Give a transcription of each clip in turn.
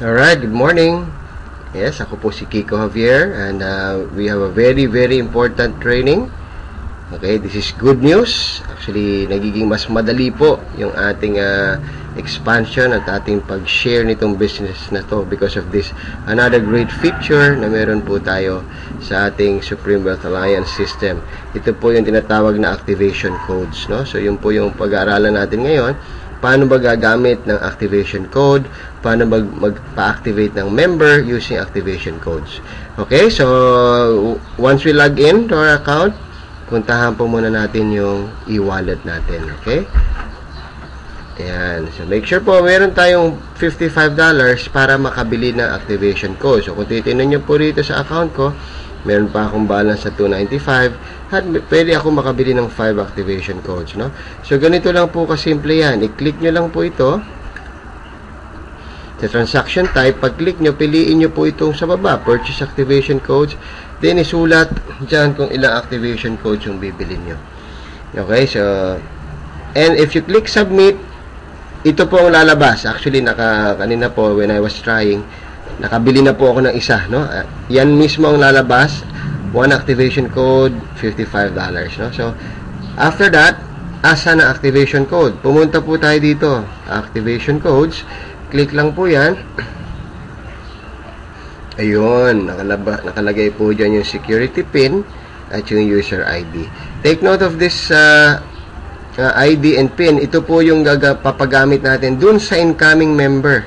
Alright, good morning. Yes, ako po si Kiko Javier and we have a very important training. Okay, this is good news. Actually, nagiging mas madali po yung ating expansion at ating pag-share nitong business na to because of this another great feature na meron po tayo sa ating Supreme Wealth Alliance system. Ito po yung tinatawag na activation codes, no? So, yun po yung pag-aaralan natin ngayon. Paano ba gagamit ng activation code? Paano magpa-activate ng member using activation codes? Okay, so once we log in to our account, puntahan po muna natin yung e-wallet natin. Okay? Ayan. So make sure po meron tayong $55 para makabili ng activation code. So kung titignan nyo po rito sa account ko, meron pa akong balance sa $295 at pwede ako makabili ng 5 activation codes, no? So ganito lang po kasimple yan. I-click nyo lang po ito sa transaction type. Pag-click nyo, piliin nyo po itong sa baba, purchase activation codes, then isulat dyan kung ilang activation codes yung bibili nyo. Okay, so and if you click submit, ito po ang lalabas. Actually, kanina po when I was trying, nakabili na po ako ng isa, no? Yan mismo ang lalabas. 1 activation code, $55, no? So, after that, asa na activation code? Pumunta po tayo dito. Activation codes. Click lang po yan. Ayun, nakalagay po dyan yung security pin at yung user ID. Take note of this ID and pin. Ito po yung papagamit natin dun sa incoming member.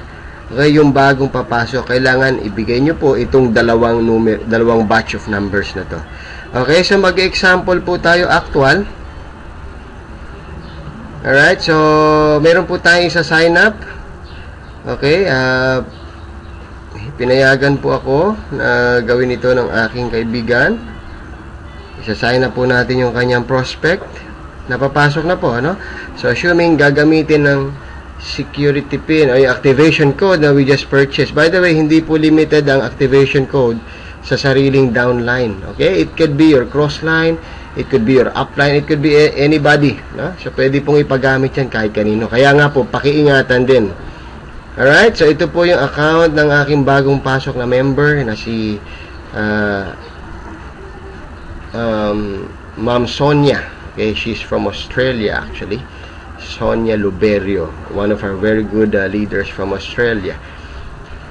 Okay, yung bagong papasok, kailangan ibigay nyo po itong dalawang batch of numbers na to. Okay, so mag-example po tayo actual. Alright, so meron po tayong sa sign up. Okay, pinayagan po ako na gawin ito ng aking kaibigan. Isa-sign up po natin yung kanyang prospect. Napapasok na po, ano? So assuming gagamitin ng security pin o yung activation code na we just purchased. By the way, hindi po limited ang activation code sa sariling downline. Okay? It could be your crossline, it could be your upline, it could be anybody. No? So, pwede pong ipagamit yan kahit kanino. Kaya nga po, pakiingatan din. Alright? So, ito po yung account ng aking bagong pasok na member na si Ma'am Sonia. Okay? She's from Australia actually. Sonia Luberio, one of our very good leaders from Australia.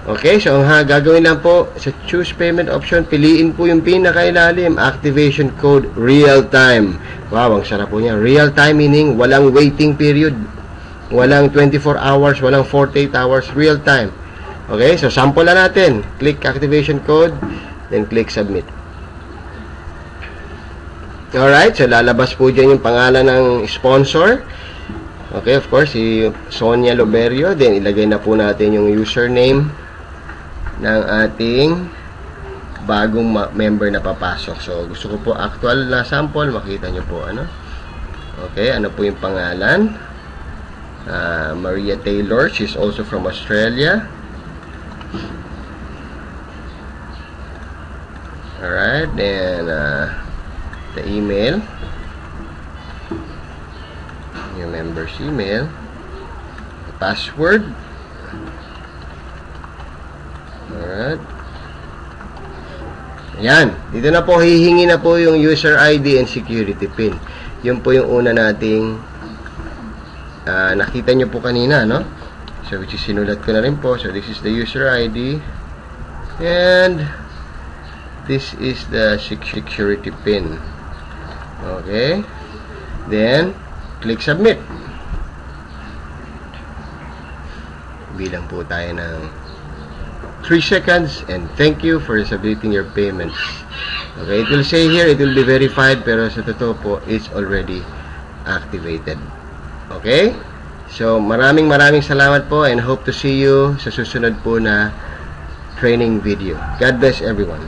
Okay, so ang gagawin lang po sa choose payment option, piliin po yung pinakailalim, activation code real time. Wow, ang sarap po niya. Real time meaning walang waiting period, walang 24 hours, walang 48 hours, real time. Okay, so sample na natin. Click activation code, then click submit. Alright, so lalabas po dyan yung pangalan ng sponsor. Okay, of course, si Sonia Luberio. Then, ilagay na po natin yung username ng ating bagong member na papasok. So, gusto ko po actual na sample. Makita nyo po, ano? Okay, ano po yung pangalan? Maria Taylor. She's also from Australia. Alright, then, the email. Yung member's email, password. Alright. Ayan. Dito na po, hihingi na po yung user ID and security pin. Yun po yung una nating nakita nyo po kanina, no? So, which is sinulat ko na rin po. So, this is the user ID and this is the security pin. Okay. Then, click submit. Bilang po tayo ng 3 seconds and thank you for submitting your payments. Okay, it will say here, it will be verified, pero sa totoo po, it's already activated. Okay? So, maraming salamat po and hope to see you sa susunod po na training video. God bless everyone.